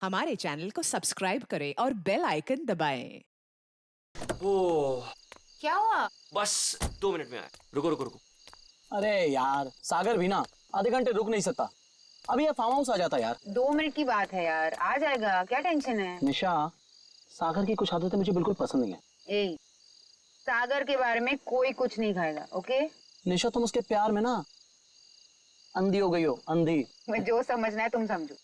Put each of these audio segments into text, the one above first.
हमारे चैनल को सब्सक्राइब करें और बेल आइकन दबाएं। ओह, क्या हुआ? बस 2 मिनट में आया। रुको रुको रुको। अरे यार सागर भी ना आधे घंटे रुक नहीं सकता। अभी ये फार्म हाउस आ जाता यार। 2 मिनट की बात है यार, आ जाएगा, क्या टेंशन है? निशा, सागर की कुछ आदतें मुझे बिल्कुल पसंद नहीं है। ए, सागर के बारे में कोई कुछ नहीं खाएगा, ओके? निशा, तुम उसके प्यार में ना अंधी हो गई हो, अंधी। मैं जो समझना है तुम समझो।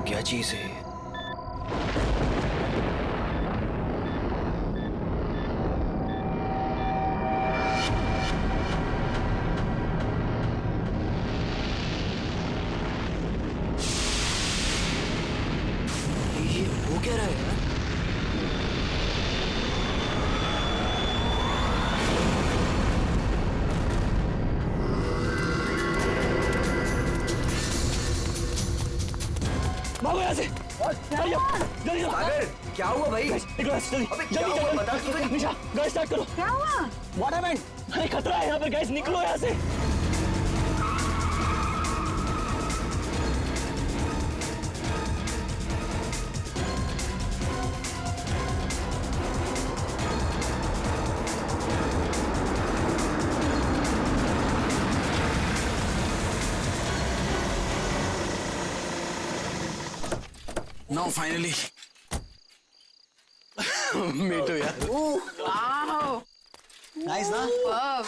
क्या चीज है? ये हो क्या रहा है यार? भागो यहाँ से। जल्दी सागर, क्या हुआ भाई? जल्दी अबे क्या हुआ? बता तो सही। निशा, गैस स्टार्ट करो। क्या हुआ? What happened? अरे खतरा है यहाँ पर, गैस निकलो यहाँ से। Now finally. Me too यार। वाओ, नाइस ना? वाव।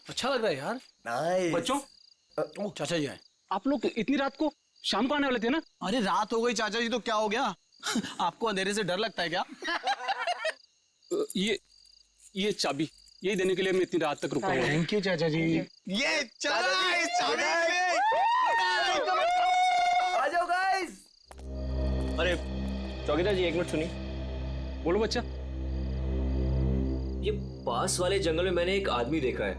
अच्छा लग रहा है यार। नाइस। बच्चों, चाचा जी आए। आप लोग इतनी रात को शाम को आने वाले थे ना? अरे रात हो गई चाचा जी तो क्या हो गया? आपको अंधेरे से डर लगता है क्या? ये चाबी यही देने के लिए मैं इतनी रात तक रुका हुआ हूँ। थैंक यू चाचा जी। ये चला इस चाबी। आ जाओ गाइस। अरे चौकीदार जी, 1 मिनट सुनिए। बोलो बच्चा। ये पास वाले जंगल में मैंने एक आदमी देखा है।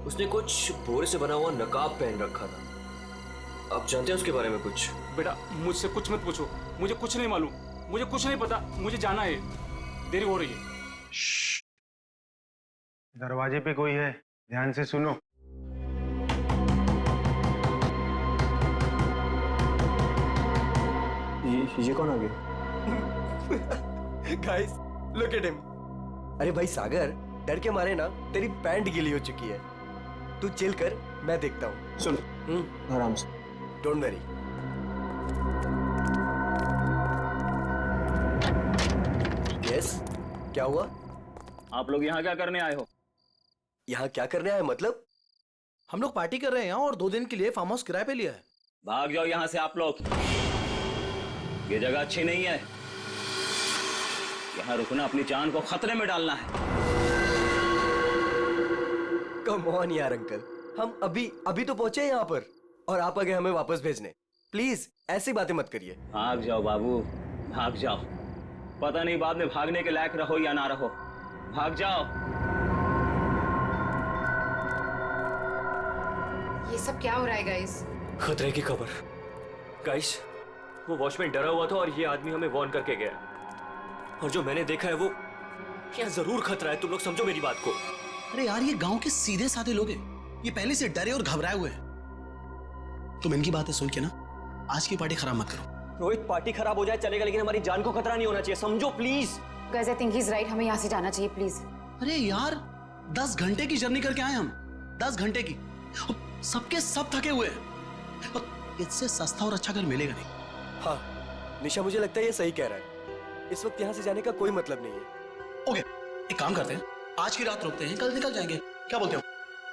उसने कुछ बोरे से बना हुआ नकाब पहन रखा था। आप जानते हैं उसके बारे में कुछ? बेटा मुझसे कुछ मत पूछो, मुझे कुछ नहीं मालूम, मुझे कुछ नहीं पता, मुझे जाना है, देरी हो रही है। दरवाजे पे कोई है, ध्यान से सुनो। ये कौन आ गया? Guys, look at him. अरे भाई सागर, डर के मारे ना तेरी पैंट गीली हो चुकी है। तू चिल कर, मैं देखता हूँ। सुन, आराम से। Don't worry. यस, क्या हुआ? आप लोग यहाँ क्या करने आए हो? यहाँ क्या करने आए मतलब? हम लोग पार्टी कर रहे हैं यहाँ और 2 दिन के लिए फार्म हाउस किराए पे लिया है। भाग जाओ यहाँ से आप लोग, ये जगह अच्छी नहीं है। यहाँ रुकना अपनी जान को खतरे में डालना है। कम ऑन यार अंकल, हम अभी तो पहुंचे यहाँ पर और आप आ गए हमें वापस भेजने। प्लीज ऐसी बातें मत करिए। भाग जाओ बाबू, भाग जाओ। पता नहीं बाद में भागने के लायक रहो या ना रहो। भाग जाओ। ये सब क्या हो रहा है गाइस? खतरे की खबर। गाइस, वो वॉचमैन डरा हुआ था और ये आदमी हमें वार्न करके गया। और जो मैंने देखा है वो यहाँ जरूर खतरा है। तुम लोग समझो मेरी बात को। अरे यार ये गांव के सीधे साधे लोग हैं, ये पहले से डरे और घबराए हुए हैं। तुम इनकी बातें सुन के ना आज की पार्टी खराब मत करो। रोहित, पार्टी खराब हो जाए चलेगा, लेकिन हमारी जान को खतरा नहीं होना चाहिए, समझो please. Guys, I think he is right, हमें यहाँ से जाना चाहिए प्लीज। अरे यार 10 घंटे की जर्नी करके आए हम, 10 घंटे की। सबके सब थके हुए हैं और इससे सस्ता और अच्छा घर मिलेगा नहीं। हाँ निशा, मुझे लगता है ये सही कह रहा है। इस वक्त यहाँ से जाने का कोई मतलब नहीं है। ओके, एक काम करते हैं, आज की रात रुकते हैं, कल निकल जाएंगे। क्या बोलते हो?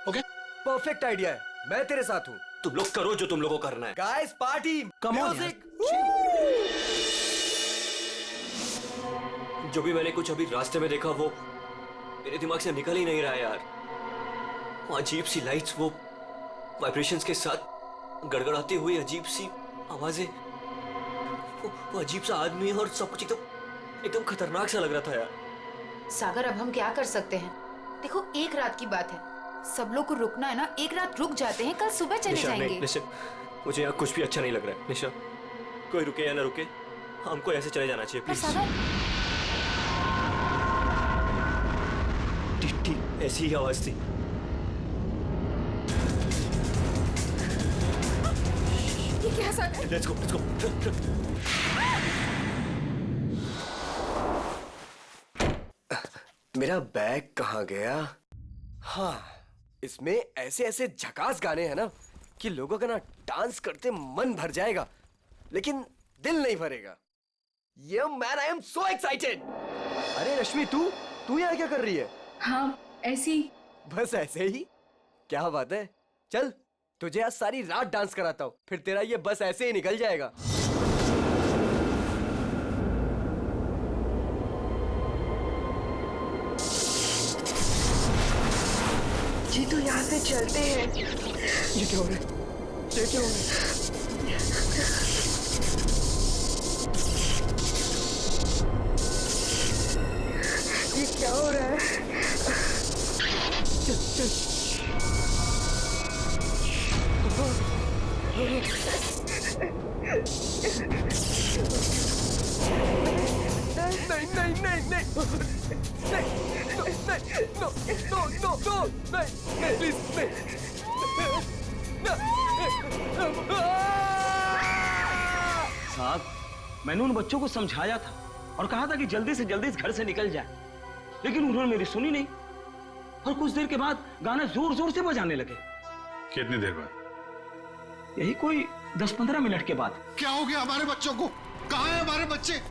ओके, परफेक्ट आइडिया है, मैं तेरे साथ हूँ। तुम लोग करो जो तुम लोगों को करना है। Guys, party, music. जो भी मैंने कुछ अभी रास्ते में देखा वो मेरे दिमाग से निकल ही नहीं रहा है यार। वो अजीब सी लाइट्स, वो वाइब्रेशंस के साथ गड़गड़ाती हुई अजीब सी आवाजें, वो अजीब सा आदमी और सब कुछ एकदम खतरनाक सा लग रहा था यार। सागर अब हम क्या कर सकते हैं? देखो एक रात की बात है, सब लोग को रुकना है ना, एक रात रुक जाते हैं, कल सुबह चले निशा, जाएंगे। नहीं, निशा, मुझे यहाँ कुछ भी अच्छा नहीं लग रहा है। निशा, कोई रुके या ना रुके, हमको ऐसे चले जाना चाहिए पर प्लीज। सागर, ठीक ऐसी ही आवाज थी। ये क्या सागर? Let's go. मेरा बैग कहाँ गया? हाँ, इसमें ऐसे ऐसे झकास गाने हैं ना कि लोगों का ना डांस करते मन भर जाएगा, लेकिन दिल नहीं भरेगा। ये man, I am so excited. अरे रश्मि, तू यहाँ क्या कर रही है? हाँ ऐसी। बस ऐसे ही? क्या बात है, चल तुझे आज सारी रात डांस कराता हूँ, फिर तेरा ये बस ऐसे ही निकल जाएगा। जी तो यहाँ से चलते हैं। ये क्या हो रहा है? ये क्या हो रहा है? ये क्या हो रहा है? चल। नहीं, प्लीज नहीं। साहब, मैंने उन बच्चों को समझाया था और कहा था कि जल्दी से जल्दी इस घर से निकल जाए, लेकिन उन्होंने मेरी सुनी नहीं और कुछ देर के बाद गाना जोर जोर से बजाने लगे। कितनी देर बाद? यही कोई 10-15 मिनट के बाद। क्या हो गया हमारे बच्चों को? कहाँ हैं हमारे बच्चे?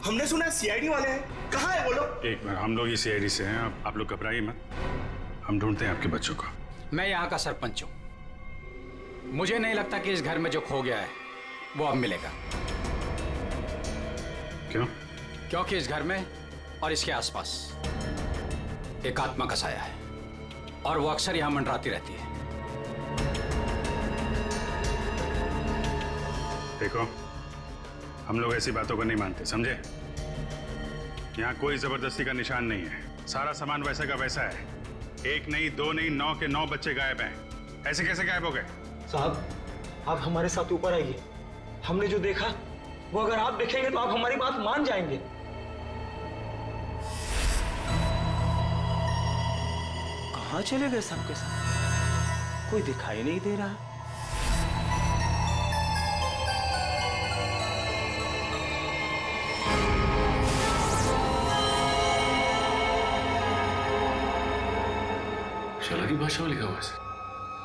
हमने सुना सीआईडी वाले हैं, कहाँ है वो लोग? एक मिनट, हम लोग ही सीआईडी से हैं, आप लोग घबराइए मत, हम ढूंढते हैं आपके बच्चों को। मैं यहाँ का सरपंच हूँ, मुझे नहीं लगता कि इस घर में जो खो गया है वो अब मिलेगा। क्यों? क्योंकि इस घर में और इसके आसपास एक आत्मा का साया है और वो अक्सर यहाँ मंडराती रहती है। देखो, हम लोग ऐसी बातों को नहीं मानते, समझे? यहाँ कोई जबरदस्ती का निशान नहीं है, सारा सामान वैसा का वैसा है। 1 नहीं 2 नहीं 9 के 9 बच्चे गायब हैं। ऐसे कैसे गायब हो गए? साहब, आप हमारे साथ ऊपर आइए, हमने जो देखा वो अगर आप देखेंगे तो आप हमारी बात मान जाएंगे। कहाँ चले गए सबके सब? कोई दिखाई नहीं दे रहा। शला की भाषा में लिखा हुआ है।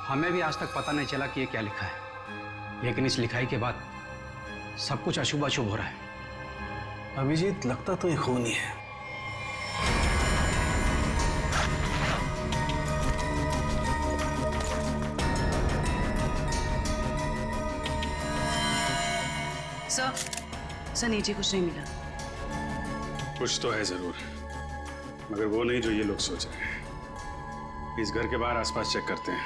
हमें भी आज तक पता नहीं चला कि ये क्या लिखा है, लेकिन इस लिखाई के बाद सब कुछ अशुभ अशुभ हो रहा है। अभिजीत, लगता तो ये खून ही है। सर नीचे कुछ नहीं मिला। कुछ तो है जरूर, मगर वो नहीं जो ये लोग सोच रहे हैं। इस घर के बाहर आसपास चेक करते हैं।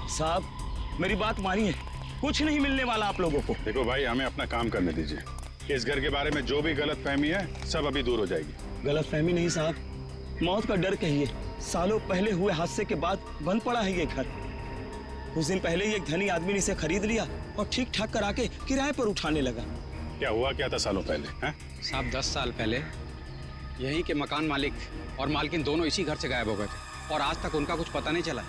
साहब, मेरी बात मानिए, कुछ नहीं मिलने वाला आप लोगों को। देखो भाई, हमें अपना काम करने दीजिए। इस घर के बारे में जो भी गलत फहमी है सब अभी दूर हो जाएगी। गलत फहमी नहीं साहब, मौत का डर कहिए। सालों पहले हुए हादसे के बाद बंद पड़ा है ये घर। कुछ दिन पहले ही एक धनी आदमी ने इसे खरीद लिया और ठीक ठाक करा के किराए पर उठाने लगा। क्या हुआ क्या था सालों पहले? साहब 10 साल पहले यहीं के मकान मालिक और मालकिन दोनों इसी घर से गायब हो गए थे और आज तक उनका कुछ पता नहीं चला।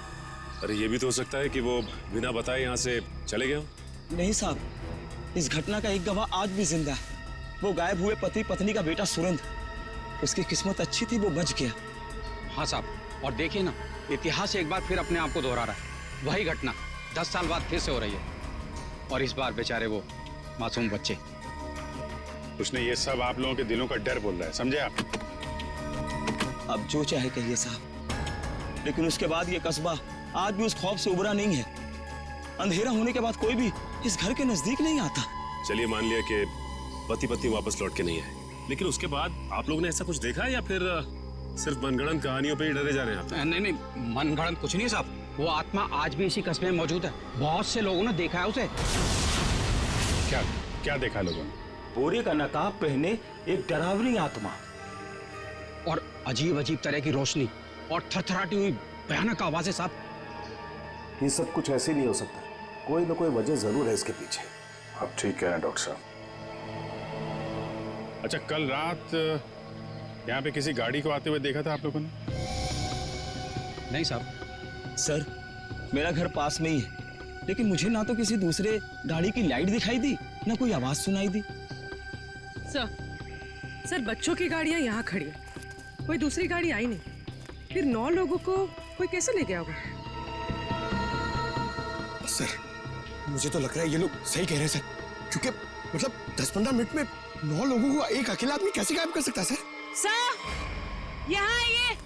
अरे ये भी तो हो सकता है कि वो बिना बताए यहाँ से चले गए हो। नहीं साहब, इस घटना का एक गवाह आज भी जिंदा है। वो गायब हुए पति पत्नी का बेटा सुरेंद्र। उसकी किस्मत अच्छी थी, वो बच गया। हाँ साहब, और देखिए ना, इतिहास एक बार फिर अपने आप को दोहरा रहा है। वही घटना 10 साल बाद फिर से हो रही है और इस बार बेचारे वो मासूम बच्चे। उसने ये सब आप लोगों के दिलों का डर बोल रहा है, समझे आप? अब जो चाहे कहिए साहब, लेकिन उसके बाद ये कस्बा आज भी उस खौफ से उबरा नहीं है। अंधेरा होने के बाद कोई भी इस घर के नजदीक नहीं आता। चलिए मान लिया कि पति पत्नी वापस लौट के नहीं आए, लेकिन उसके बाद आप लोगों ने ऐसा कुछ देखा है या फिर सिर्फ मनगढ़ंत कहानियों पे ही डरे जा रहे हैं आप? नहीं, मनगढ़ंत कुछ नहीं साहब। वो आत्मा आज भी इसी कस्बे में मौजूद है। बहुत से लोगों ने देखा है उसे। क्या क्या देखा लोगों ने? बोरे का नकाब पहने एक डरावनी आत्मा और अजीब अजीब तरह की रोशनी और थरथराती हुई भयानक आवाजें साहब। ये सब कुछ ऐसे नहीं हो सकता, कोई ना कोई वजह जरूर है इसके पीछे। आप ठीक कह रहे हैं डॉक्टर साहब। अच्छा, कल रात यहाँ पे किसी गाड़ी को आते हुए देखा था आप लोगों ने? नहीं साहब। सर, मेरा घर पास में ही है, लेकिन मुझे ना तो किसी दूसरे गाड़ी की लाइट दिखाई दी, ना कोई आवाज सुनाई दी। सर बच्चों की गाड़ियां यहाँ खड़ी है, कोई दूसरी गाड़ी आई नहीं। फिर 9 लोगों को कोई कैसे ले गया होगा? सर, मुझे तो लग रहा है ये लोग सही कह रहे हैं सर, क्योंकि मतलब 10-15 मिनट में 9 लोगों को एक अकेला आदमी कैसे गायब कर सकता है सर? सर यहाँ आइए।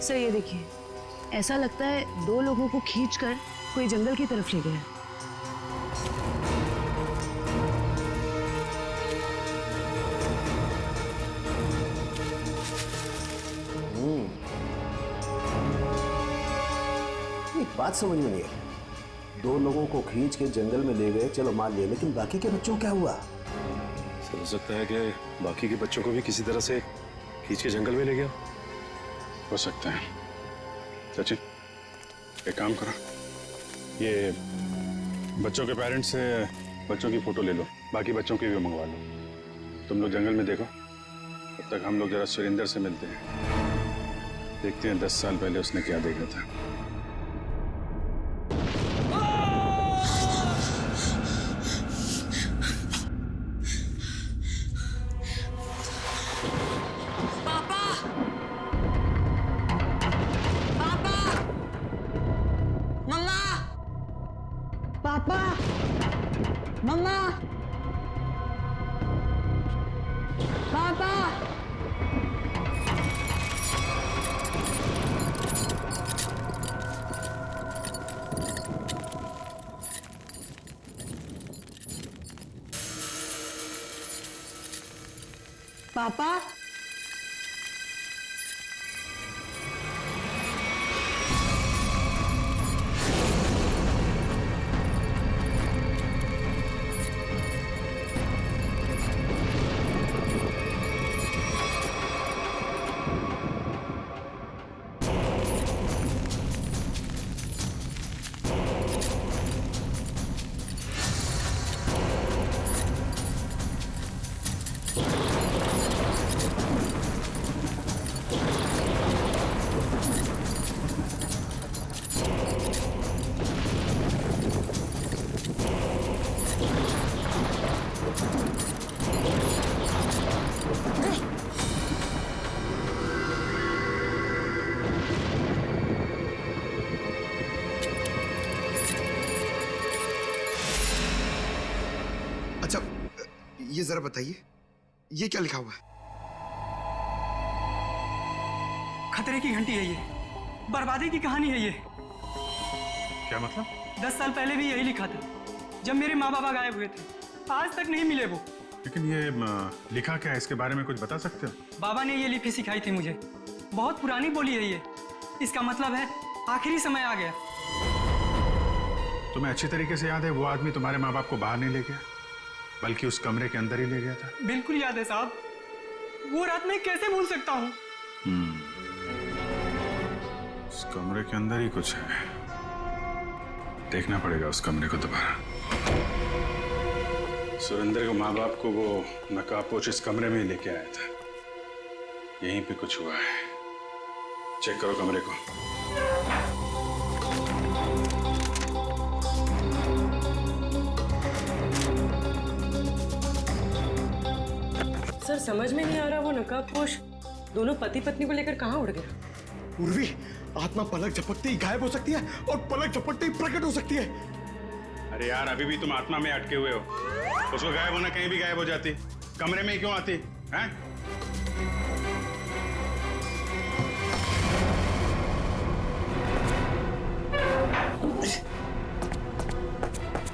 सर ये देखिए, ऐसा लगता है 2 लोगों को खींचकर कोई जंगल की तरफ ले गया। एक बात समझ में नहीं आई, 2 लोगों को खींच के जंगल में ले गए, चलो मान लिया, लेकिन बाकी के बच्चों को क्या हुआ? हो सकता है कि बाकी के बच्चों को भी किसी तरह से खींच के जंगल में ले गया। हो सकता है। सचिन, एक काम करो, ये बच्चों के पेरेंट्स से बच्चों की फोटो ले लो, बाकी बच्चों की भी मंगवा लो। तुम लोग जंगल में देखो, तब तक हम लोग जरा सुरेंद्र से मिलते हैं, देखते हैं 10 साल पहले उसने क्या देखा था। पापा, अच्छा, ये जरा बताइए, ये क्या लिखा हुआ है? खतरे की घंटी है ये, बर्बादी की कहानी है ये। क्या मतलब? 10 साल पहले भी यही लिखा था, जब मेरे माँ बाबा गायब हुए थे, आज तक नहीं मिले वो। लेकिन ये लिखा क्या है, इसके बारे में कुछ बता सकते हो? बाबा ने ये लिपि सिखाई थी मुझे, बहुत पुरानी बोली है ये। इसका मतलब है आखिरी समय आ गया। तुम्हें अच्छी तरीके से याद है वो आदमी तुम्हारे माँ बाप को बाहर नहीं ले गया, बल्कि उस कमरे के अंदर ही ले गया था? बिल्कुल याद है साहब, वो रात मैं कैसे भूल सकता हूँ। उस कमरे के अंदर ही कुछ है, देखना पड़ेगा उस कमरे को दोबारा। सुरेंद्र को माँ बाप को वो नकाबपोश इस कमरे में ही लेके आया था, यहीं पे कुछ हुआ है। चेक करो कमरे को। सर समझ में नहीं आ रहा, वो नकाबपोश दोनों पति पत्नी को लेकर कहाँ उड़ गया? उर्वी, आत्मा पलक झपकते ही गायब हो सकती है और पलक झपकते ही प्रकट हो सकती है। अरे यार, अभी भी तुम आत्मा में अटके हुए हो। उसको गायब होना कहीं भी गायब हो जाती, कमरे में ही क्यों आती हैं?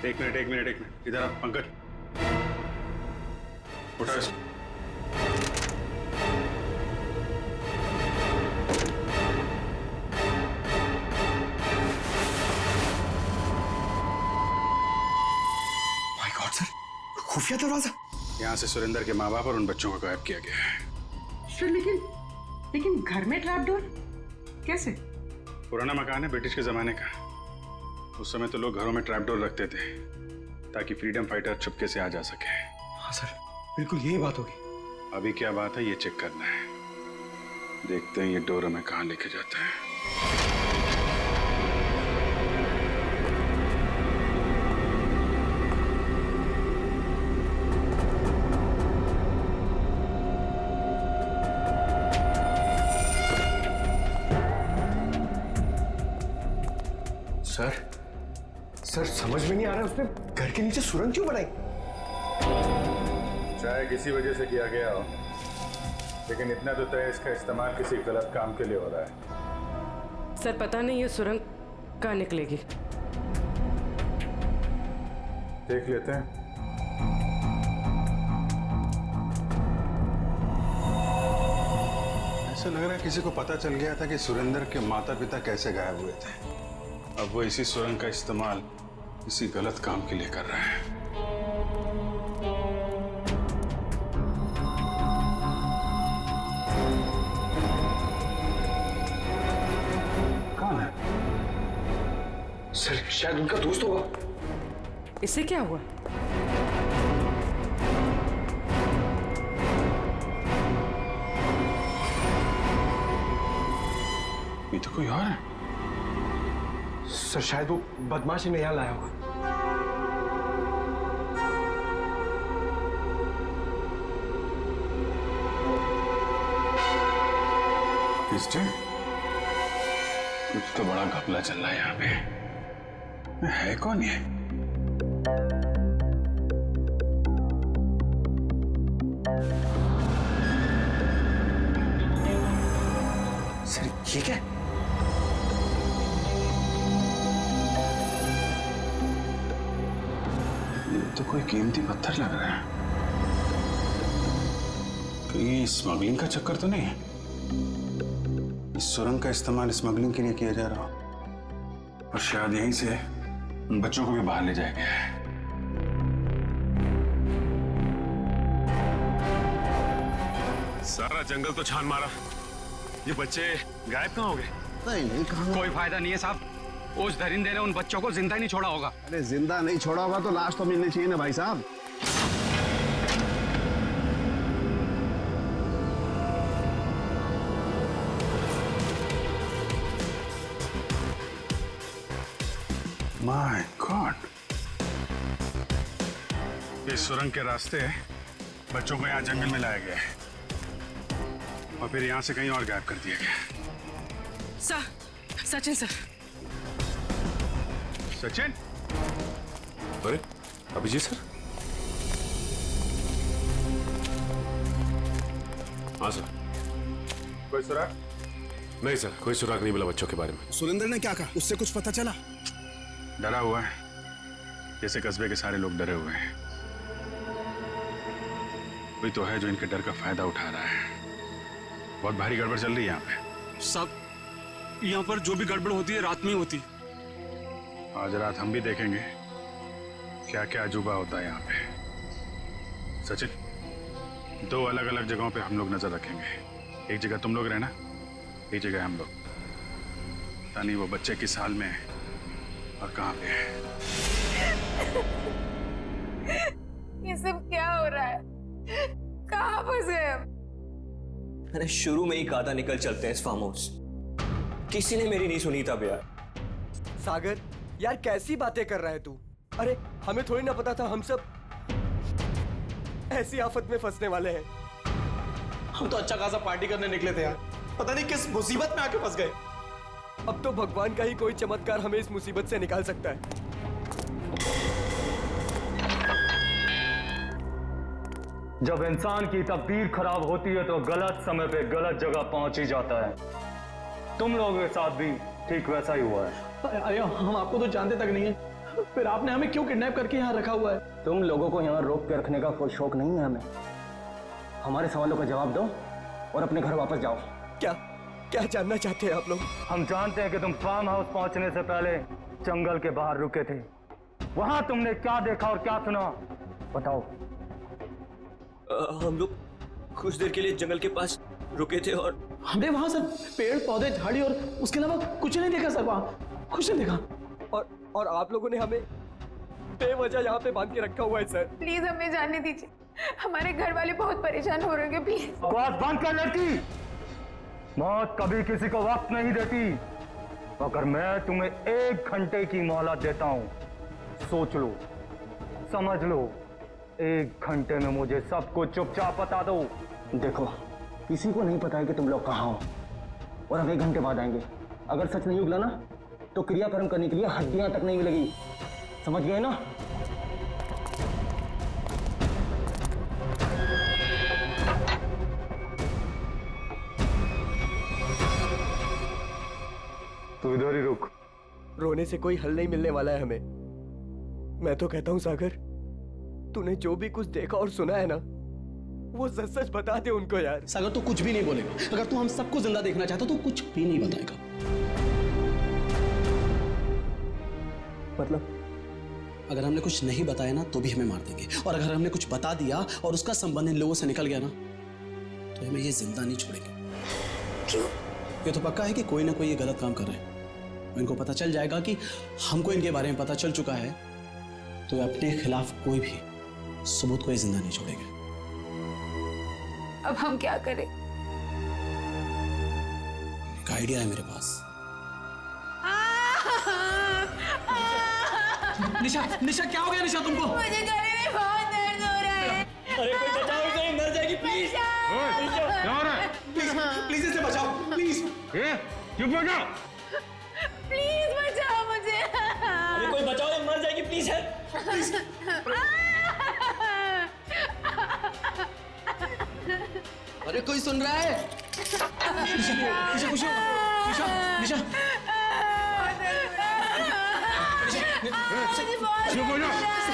एक मिनट, इधर आ पंकज, उठा इसको। खुफिया दरवाजा? यहाँ से सुरेंद्र के माँ बाप और उन बच्चों को गायब किया गया है। सर लेकिन घर में ट्रैप डोर कैसे? पुराना मकान है ब्रिटिश के जमाने का। उस समय तो लोग घरों में ट्रैप डोर रखते थे ताकि फ्रीडम फाइटर चुपके से आ जा सके। हाँ सर, बिल्कुल यही बात होगी। अभी क्या बात है ये चेक करना है। देखते हैं ये डोर हमें कहाँ लेके जाता है। सर समझ में नहीं आ रहा उसने घर के नीचे सुरंग क्यों बनाई? चाहे किसी वजह से किया गया हो, लेकिन इतना तो तय इसका इस्तेमाल किसी गलत काम के लिए हो रहा है। सर पता नहीं ये सुरंग कहाँ निकलेगी। देख लेते हैं। ऐसा लग रहा है किसी को पता चल गया था कि सुरेंद्र के माता पिता कैसे गायब हुए थे। अब वो इसी सुरंग का इस्तेमाल किसी गलत काम के लिए कर रहा है। कौन है? सर शायद उनका दोस्त होगा। इससे क्या हुआ? ये तो कोई और है। सर शायद वो बदमाश इन्हें यहाँ लाया होगा। कुछ तो बड़ा घपला चल रहा है यहाँ पे। है कौन ये? सर ये क्या? तो कोई कीमती पत्थर लग रहा है। कहीं स्मगलिंग का चक्कर तो नहीं है? इस सुरंग का इस्तेमाल स्मगलिंग के लिए किया जा रहा हो और शायद यहीं से उन बच्चों को भी बाहर ले जाया गया है। सारा जंगल तो छान मारा, ये बच्चे गायब कहाँ हो गए? नहीं कहाँ? कोई फायदा नहीं है साहब, उस दरिंदे ने उन बच्चों को जिंदा ही नहीं छोड़ा होगा। अरे जिंदा नहीं छोड़ा होगा तो लाश तो मिलनी चाहिए ना भाई साहब। माय गॉड, इस सुरंग के रास्ते बच्चों को यहाँ जंगल में लाया गया है और फिर यहाँ से कहीं और गायब कर दिया गया। सचिन सर। सचिन? अरे अभिजीत सर। हाँ सर। कोई सुराग? नहीं सर, कोई सुराग नहीं मिला बच्चों के बारे में। सुरेंद्र ने क्या कहा? उससे कुछ पता चला? डरा हुआ है, जैसे कस्बे के सारे लोग डरे हुए हैं। कोई तो है जो इनके डर का फायदा उठा रहा है। बहुत भारी गड़बड़ चल रही है यहाँ पे। सब यहाँ पर जो भी गड़बड़ होती है रात में होती है। आज रात हम भी देखेंगे क्या क्या अजूबा होता है यहाँ पे। सचिन, 2 अलग अलग जगहों पे हम लोग नजर रखेंगे। एक जगह तुम लोग रहना, एक जगह हम लोग। पता नहीं वो बच्चे किस हाल में है और कहाँ पे है। ये सब क्या हो रहा है? कहाँ फंस गए हम? मैंने शुरू में ही कहा था निकल चलते हैं इस फार्म हाउस। किसी ने मेरी नहीं सुनी तब यार। सागर यार कैसी बातें कर रहा है तू? अरे हमें थोड़ी ना पता था हम सब ऐसी आफत में फंसने वाले हैं। हम तो अच्छा खासा पार्टी करने निकले थे यार, पता नहीं किस मुसीबत में आके फंस गए। अब तो भगवान का ही कोई चमत्कार हमें इस मुसीबत से निकाल सकता है। जब इंसान की तकदीर खराब होती है तो गलत समय पे गलत जगह पहुंच ही जाता है। तुम लोगों के साथ भी ठीक वैसा ही हुआ है। अरे हम आपको तो जानते तक नहीं है, फिर आपने हमें क्यों किडनैप करके यहाँ रखा हुआ है? तुम लोगों को यहाँ रोक के रखने का कोई शौक नहीं है हमें। हमारे सवालों का जवाब दो और अपने घर वापस जाओ। क्या जानना चाहते हैं आप लोग? हम जानते हैं कि तुम फार्म हाउस पहुंचने से पहले जंगल के बाहर रुके थे। वहां तुमने क्या देखा और क्या सुना, बताओ। हम लोग कुछ देर के लिए जंगल के पास रुके थे और हमने वहां सर पेड़ पौधे झाड़ी और उसके अलावा कुछ नहीं देखा सर, वहां कुछ नहीं देखा। और आप लोगों ने हमें बेवजह यहाँ पे बांध के रखा हुआ है सर। प्लीज हमें जाने दीजिए, हमारे घर वाले बहुत परेशान हो रहे हैं, प्लीज। बकवास बंद कर लड़की, मौत कभी किसी को वक्त नहीं देती। अगर मैं तुम्हें 1 घंटे की मोहलत देता हूं, सोच लो, समझ लो, 1 घंटे में मुझे सब कुछ चुपचाप बता दो। देखो, किसी को नहीं पता है कि तुम लोग कहाँ हो, और हम 1 घंटे बाद आएंगे। अगर सच नहीं उगला ना, तो क्रियाकर्म करने के लिए हड्डियां तक नहीं मिलेगी, समझ गए ना? तू इधर ही रुक। रोने से कोई हल नहीं मिलने वाला है हमें। मैं तो कहता हूं सागर, तूने जो भी कुछ देखा और सुना है ना, वो सच सच बता दे उनको यार। सागर तू कुछ भी नहीं बोलेगा। अगर तू हम सबको जिंदा देखना चाहता तो कुछ भी नहीं बताएगा। मतलब अगर हमने कुछ नहीं बताया ना तो भी हमें मार देंगे, और अगर हमने कुछ बता दिया और उसका संबंध इन लोगों से निकल गया ना, तो हमें ये जिंदा नहीं छोड़ेंगे। क्यों? ये तो पक्का है कि कोई ना कोई ये गलत काम कर रहे हैं। इनको पता चल जाएगा कि हमको इनके बारे में पता चल चुका है, तो अपने खिलाफ कोई भी सबूत को ये जिंदा नहीं छोड़ेंगे। अब हम क्या करें? एक आइडिया है मेरे पास। निशा, निशा क्या हो गया निशा तुमको? मुझे गले में बहुत दर्द हो रहा है। अरे कोई बचाओ इसे, मर जाएगी प्लीज। क्या हो रहा है? प्लीज इसे बचाओ, प्लीज। चुप हो जाओ। प्लीज बचाओ मुझे। अरे कोई बचाओ, ये मर जाएगी प्लीज। अरे कोई सुन रहा है? निशा खुश हो? निशा, निशा। चुप हो जाओ,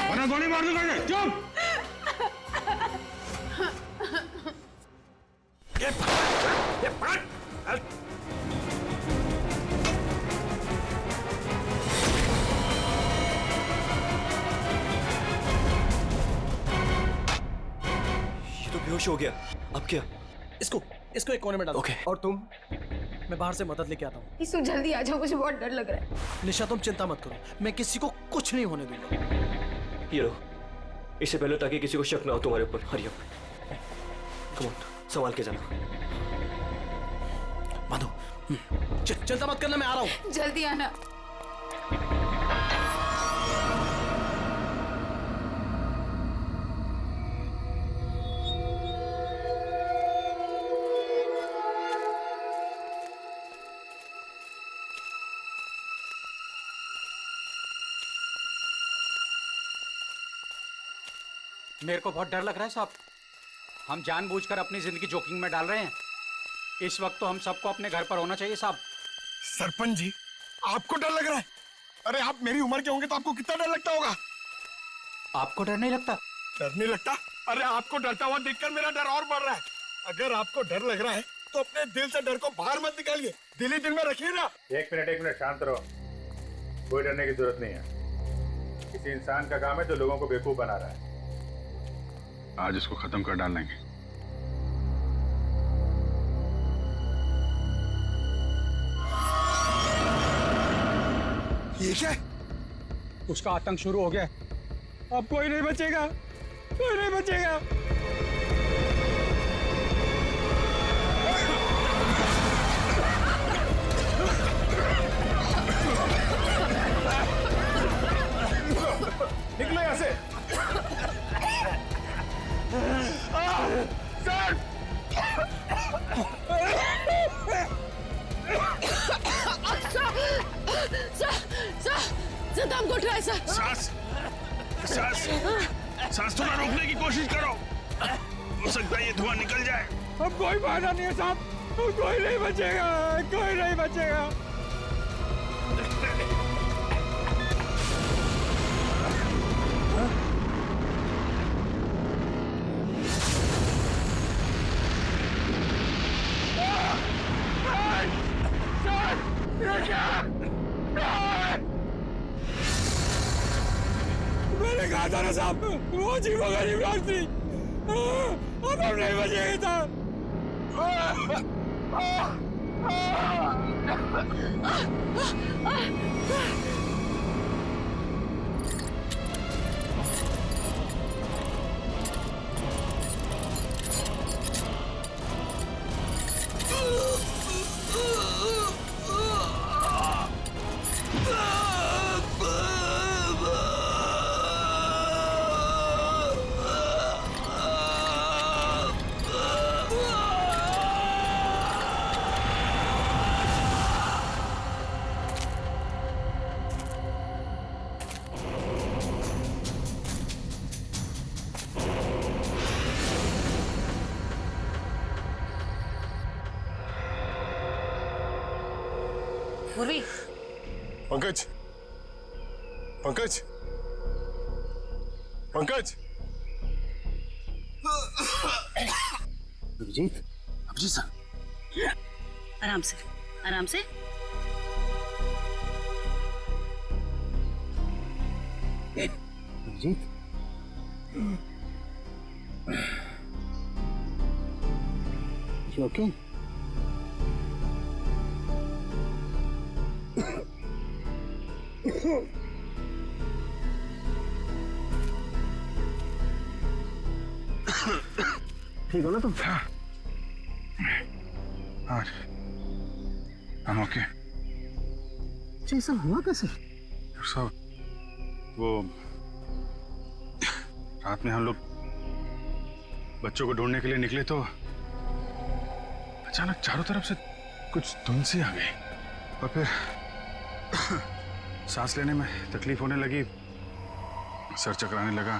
वरना गोली मार दूंगा। चुप। ये तो बेहोश हो गया, अब क्या? इसको एक कोने में डालो। ओके। और तुम? मैं बाहर से मदद लेके आता हूँ। इसको जल्दी आ जाओ, मुझे बहुत डर लग रहा है। निशा तुम चिंता मत करो, मैं किसी को कुछ नहीं होने दूंगा। ये लो, इससे पहले ताकि किसी को शक ना हो तुम्हारे ऊपर। हरी अप, कम ऑन, संभाल के जाना। माधो, चिंता मत करना, मैं आ रहा हूँ। जल्दी आना। मेरे को बहुत डर लग रहा है साहब। हम जानबूझकर अपनी जिंदगी जोखिम में डाल रहे हैं। इस वक्त तो हम सबको अपने घर पर होना चाहिए साहब। सरपंच जी, आपको डर लग रहा है? अरे आप मेरी उम्र के होंगे तो आपको कितना डर लगता होगा? आपको डर नहीं लगता? डर नहीं लगता? अरे आपको डरता हुआ देखकर मेरा डर और बढ़ रहा है। अगर आपको डर लग रहा है तो अपने दिल से डर को बाहर मत निकालिए, दिल ही दिल में रखिए ना। एक मिनट शांत रहो। कोई डरने की जरूरत नहीं है। किसी इंसान का काम है जो लोगों को बेवकूफ बना रहा है। आज इसको खत्म कर डालेंगे। ये क्या? उसका आतंक शुरू हो गया। अब कोई नहीं बचेगा, कोई नहीं बचेगा। निकलो यहाँ से। सर! सर दम घुट रहा है सर। सांस थोड़ा रोकने की कोशिश करो, हो सकता है ये धुआं निकल जाए। अब कोई फायदा नहीं है साहब, कोई नहीं बचेगा, कोई नहीं बचेगा। मैंने कहा था ना साहब, वो जीवो गरीब राज थी। और हम नहीं बचेंगे साहब। पूर्वी, पंकज, पंकज, पंकज। अभिजीत, अभिजीत सर, आराम से, आराम से। Abhijit, you okay? ठीक हो ना तुम? हाँ, I'm okay. ये सब हुआ कैसे? सब वो रात में हम लोग बच्चों को ढूंढने के लिए निकले तो अचानक चारों तरफ से कुछ धुंध सी आ गई और फिर सांस लेने में तकलीफ होने लगी, सर चकराने लगा,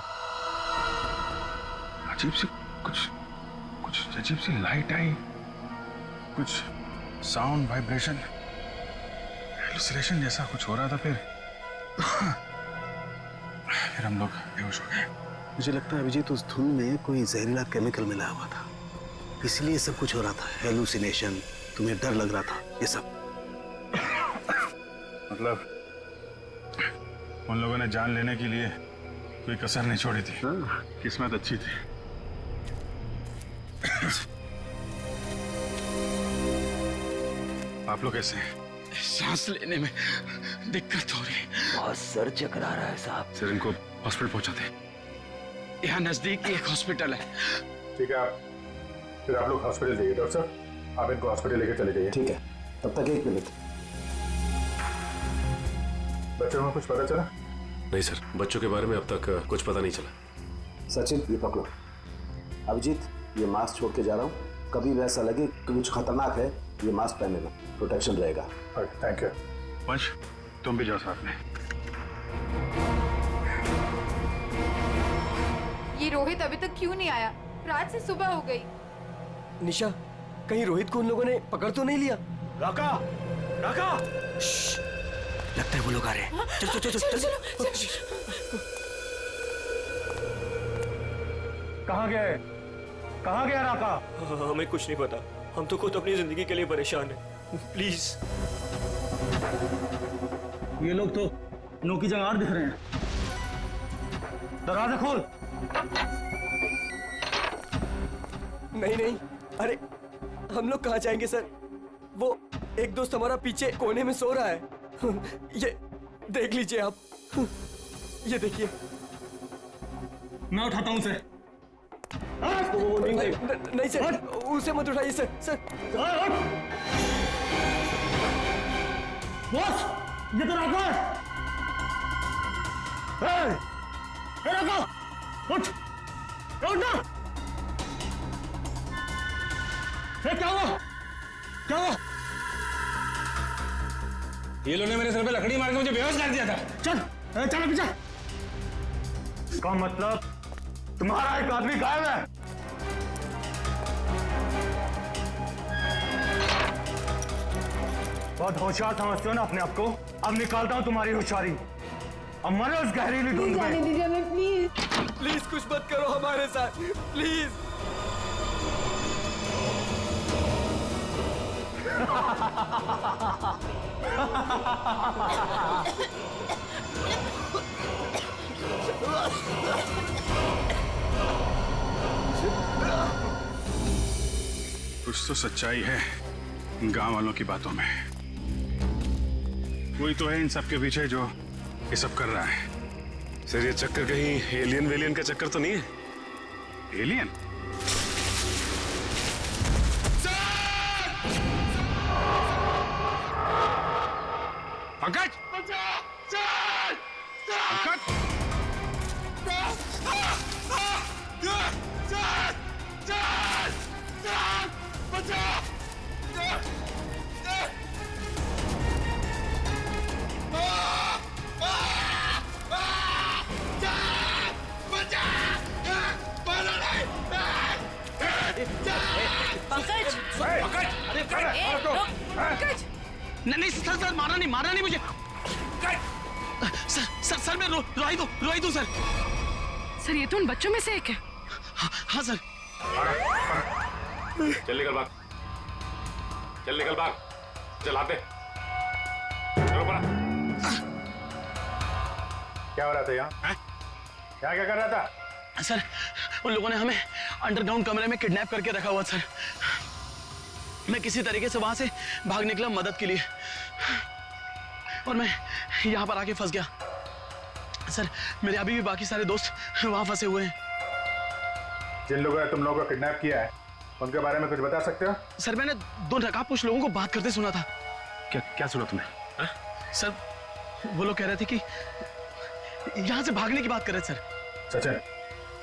अजीब सी कुछ अजीब सी लाइट आई, कुछ साउंड वाइब्रेशन, हेलुसिनेशन जैसा कुछ हो रहा था। फिर हम लोग बेहोश हो गए। मुझे लगता है अभिजीत उस धुन में कोई जहरीला केमिकल मिला हुआ था, इसलिए सब कुछ हो रहा था। हेलुसिनेशन, तुम्हें डर लग रहा था, ये सब। मतलब उन लोगों ने जान लेने के लिए कोई कसर नहीं छोड़ी थी। किस्मत अच्छी थी। आप लोग कैसे हैं? सांस लेने में दिक्कत हो रही है। बहुत सर चकरा रहा है साहब। सर इनको हॉस्पिटल पहुंचाते। यहाँ नजदीक ही एक हॉस्पिटल है। ठीक है, फिर आप लोग हॉस्पिटल जाइए। डॉक्टर साहब, आप इनको हॉस्पिटल लेके चले जाइए। ठीक है, तब तक 1 मिनट। बच्चों को कुछ पता चला? नहीं सर, बच्चों के बारे में अब तक कुछ पता नहीं चला। सचिन, ये पकड़ो। अभिजीत, ये मास्क छोड़ के जा रहा हूँ, कभी भी ऐसा लगे कि कुछ खतरनाक है, ये मास्क पहन लेना, प्रोटेक्शन रहेगा। Thank you. वंश, तुम भी जाओ साथ में। ये रोहित अभी तक क्यों नहीं आया? रात से सुबह हो गई। निशा, कहीं रोहित को उन लोगों ने पकड़ तो नहीं लिया? राका, राका। लगता है वो लोग आ रहे हैं। चल चल चल चल। कहाँ गए? कहाँ गया राका? हमें कुछ नहीं पता, हम तो खुद अपनी जिंदगी के लिए परेशान हैं। प्लीज। ये लोग तो नो की जगह दिख रहे हैं। दरवाजा खोल। नहीं नहीं, अरे हम लोग कहाँ जाएंगे सर? वो एक दोस्त हमारा पीछे कोने में सो रहा है। ये देख लीजिए आप, ये देखिए। मैं उठाता हूँ उसे। नहीं सर, उसे मत उठाइए सर। सर बॉस, ये तो राका है। राका, उठ ना। क्या हुआ? क्या हुआ? ये लोगों ने मेरे सर पे लकड़ी मार के मुझे बेहोश कर दिया था। चल चल पीछे। इसका मतलब तुम्हारा एक आदमी गायब है। बहुत होशियार समझते हो ना अपने आप को? अब निकालता हूं तुम्हारी होशियारी। अब मरो उस गहरीली धुंध में। जाने दीजिए हमें, प्लीज। प्लीज कुछ मत करो हमारे साथ, प्लीज। तो सच्चाई है इन गांव वालों की बातों में। कोई तो है इन सब के पीछे जो ये सब कर रहा है। सर ये चक्कर कहीं एलियन वेलियन का चक्कर तो नहीं है? एलियन? पंकज! पंकज! नहीं सर, सर मारा नहीं मुझे। सर मैं रोई दूं सर। सर ये तो उन बच्चों में से एक है। हाँ सर। चल निकल भाग, चलाते। चलो पड़ा। क्या हो रहा था यहाँ? क्या कर रहा था? सर उन लोगों ने हमें अंडरग्राउंड कमरे में किडनैप करके रखा हुआ सर। मैं किसी तरीके से वहां से भाग निकला मदद के लिए, और मैं यहाँ पर आके फंस गया सर। मेरे अभी भी बाकी सारे दोस्त वहां फंसे हुए हैं। जिन लोगों ने तुम लोगों को किडनैप किया है उनके बारे में कुछ बता सकते हो? सर मैंने 2 नकाबपोश लोगों को बात करते सुना था। क्या सुना तुमने? सर वो लोग कह रहे थे कि यहाँ से भागने की बात कर रहे थे सर। सचिन,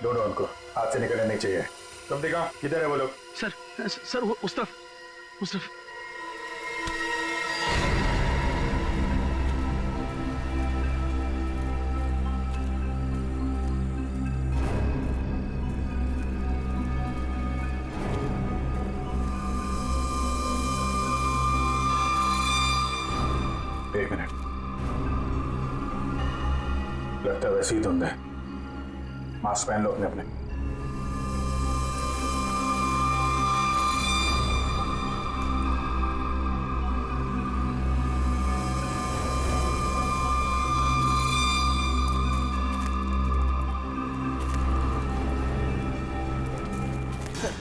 ढूंढो उनको, हाथ से निकलने नहीं चाहिए। तुम दिखाओ किधर है वो लोग? सर वो उस तरफ। एक मिनट, लगता है वैसे ही धुंध है। मास्क पहन लो अपने।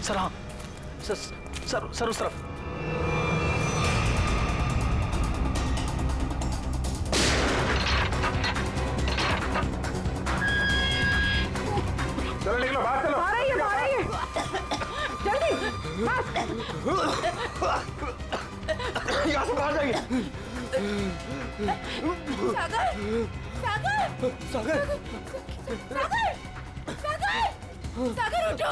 सर हाँ सर उस तरफ। चलो निकलो, बाहर चलो। आ रही है जल्दी यहाँ से बाहर जाइए। सागर उठो।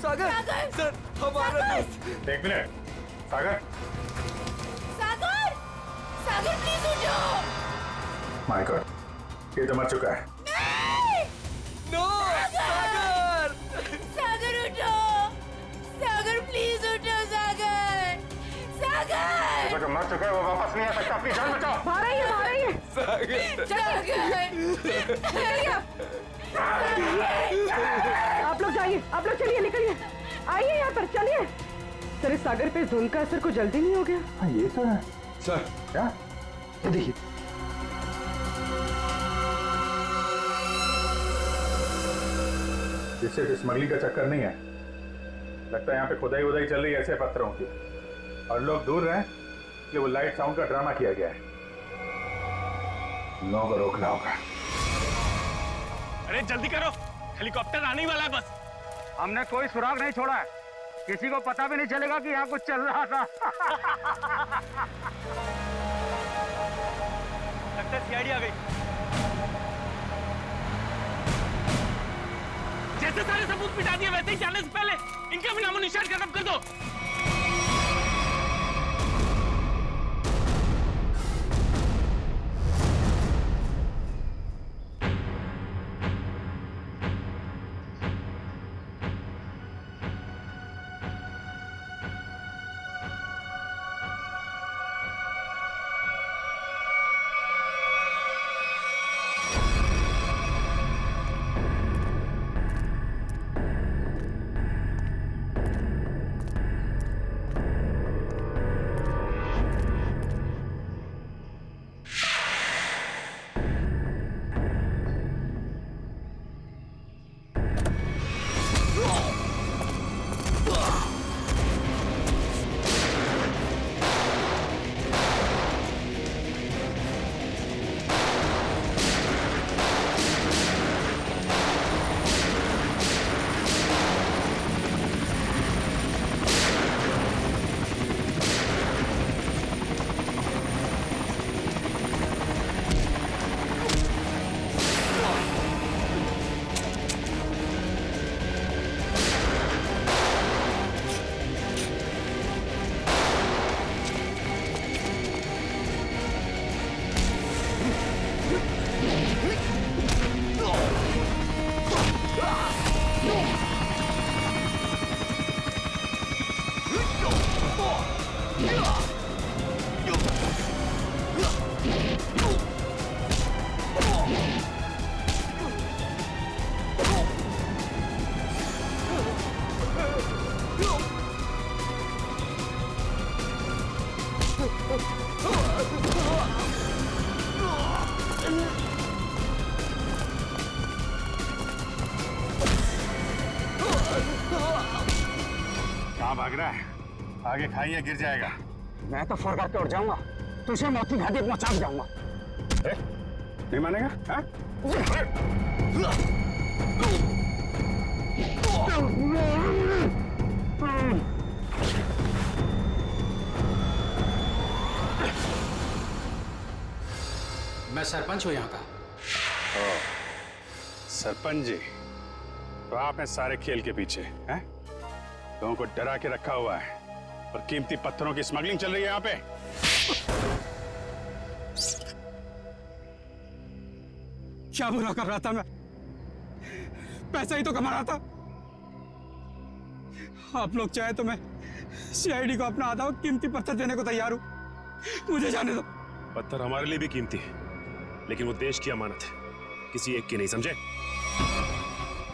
सागर सर हमारा दोस्त। एक मिनट, सागर प्लीज उठो। माय गॉड, ये तो मर चुका है। नो सागर उठो। सागर प्लीज उठो। सागर जो मर चुका है वो वापस नहीं आ सकता। अपनी जान बचाओ। आ रही है आप लोग जाइए, आप लोग चलिए, निकलिए, आइए यहाँ पर, चलिए। सर इस सागर पे धुंध का असर को जल्दी नहीं हो गया? हाँ ये तो है सर। क्या? ये देखिए, इससे स्मगलिंग का चक्कर नहीं है। लगता है यहाँ पे खुदाई वुदाई चल रही है ऐसे पत्थरों की, और लोग दूर रहे इसलिए वो लाइट साउंड का ड्रामा किया गया है। लोगों को रोकना होगा। अरे जल्दी करो, हेलीकॉप्टर आने वाला है बस। हमने कोई सुराग नहीं छोड़ा है, किसी को पता भी नहीं चलेगा कि यहाँ कुछ चल रहा था। लगता है सीआईडी आ गई। जैसे सारे सबूत मिटा दिए वैसे ही जाने से पहले इनका भी नामो निशान खत्म कर दो। भाग रहा है, आगे खाइए गिर जाएगा। मैं तो फर करके उठ जाऊंगा, तुझे मौत की घाटी पहुंचा के जाऊंगा। नहीं मानेगा? हाँ? मैं सरपंच हूँ यहाँ का। सरपंच जी, तो आप हैं सारे खेल के पीछे हैं? लोगों को डरा के रखा हुआ है और कीमती पत्थरों की स्मगलिंग चल रही है यहाँ पे। क्या बुरा कर रहा था मैं? पैसा ही तो कमा रहा था। आप लोग चाहे तो मैं सीआईडी को अपना आधा कीमती पत्थर देने को तैयार हूं, मुझे जाने दो। पत्थर हमारे लिए भी कीमती है, लेकिन वो देश की अमानत है, किसी एक की नहीं, समझे?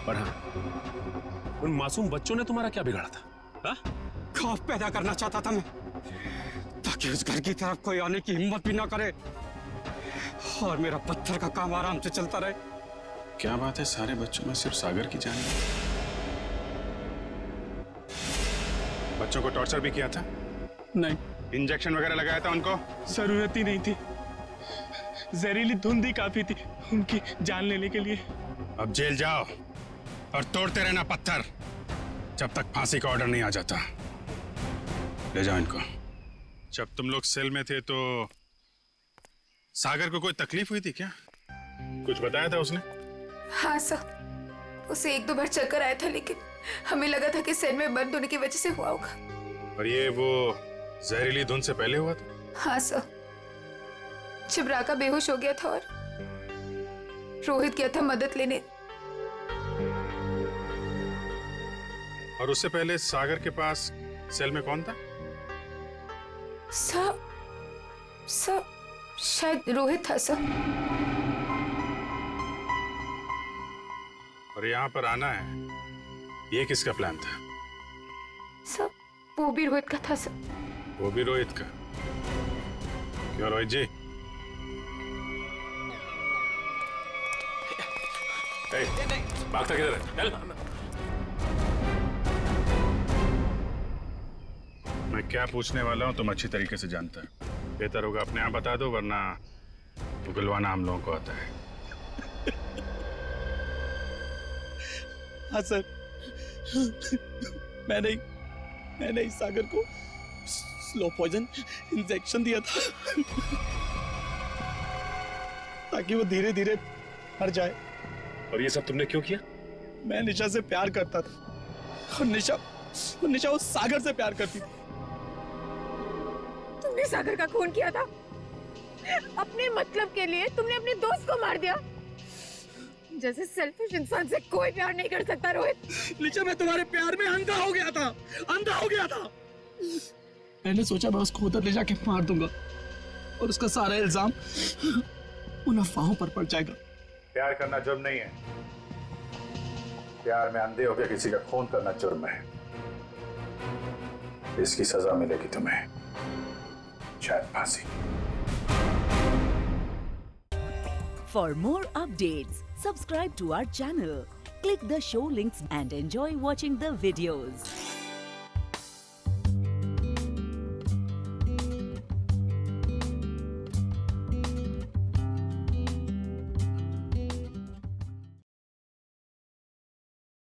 और हाँ, उन मासूम बच्चों ने तुम्हारा क्या बिगाड़ा था? हा? खौफ पैदा करना चाहता था मैं, ताकि उस घर की तरफ कोई आने की हिम्मत भी ना करे और मेरा पत्थर का काम आराम से चलता रहे। क्या बात है, सारे बच्चों में सिर्फ सागर की जान है? बच्चों को टॉर्चर भी किया था? नहीं। इंजेक्शन वगैरह लगाया था उनको? जरूरत ही नहीं थी, जहरीली धुंध ही काफी थी उनकी जान लेने के लिए। अब जेल जाओ और तोड़ते रहना पत्थर जब तक फांसी का ऑर्डर नहीं आ जाता। ले जाओ इनको। जब तुम लोग सेल में थे तो सागर को कोई तकलीफ हुई थी क्या? कुछ बताया था उसने? हाँ सर, उसे 1-2 बार चक्कर आया था, लेकिन हमें लगा था कि सेल में बंद होने की वजह से हुआ होगा। और ये वो जहरीली धुंध से पहले हुआ था? हाँ सर, जब राका बेहोश हो गया था और रोहित गया था मदद लेने। और उससे पहले सागर के पास सेल में कौन था? सर शायद रोहित था सर। और यहाँ पर आना है, ये किसका प्लान था? सर वो भी रोहित का था सर। वो भी रोहित का? क्यों रोहित जी? भागता किधर है? चल। मैं क्या पूछने वाला हूँ तुम अच्छी तरीके से जानता है। बेहतर होगा अपने आप बता दो, वरना उगलवाना हम लोगों को आता है। हाँ सर, मैंने इस सागर को स्लो पॉइजन इंजेक्शन दिया था ताकि वो धीरे धीरे मर जाए। और ये सब तुमने क्यों किया? मैं निशा से प्यार करता था और निशा उस सागर से प्यार करती थी। तुमने सागर का खून किया था अपने मतलब के लिए। तुमने अपने दोस्त को मार दिया। जैसे सेल्फिश इंसान से कोई प्यार नहीं कर सकता रोहित। निशा, मैं तुम्हारे प्यार में अंधा हो गया था। मैंने सोचा मैं उसको उधर ले जाके मार दूंगा और उसका सारा इल्जाम उन अफवाहों पर पड़ जाएगा। प्यार करना जुर्म नहीं है, प्यार में अंधे होकर किसी का खून करना जुर्म है। इसकी सजा मिलेगी तुम्हें, शायद फांसी। For more updates, subscribe to our channel, click the show links and enjoy watching the videos.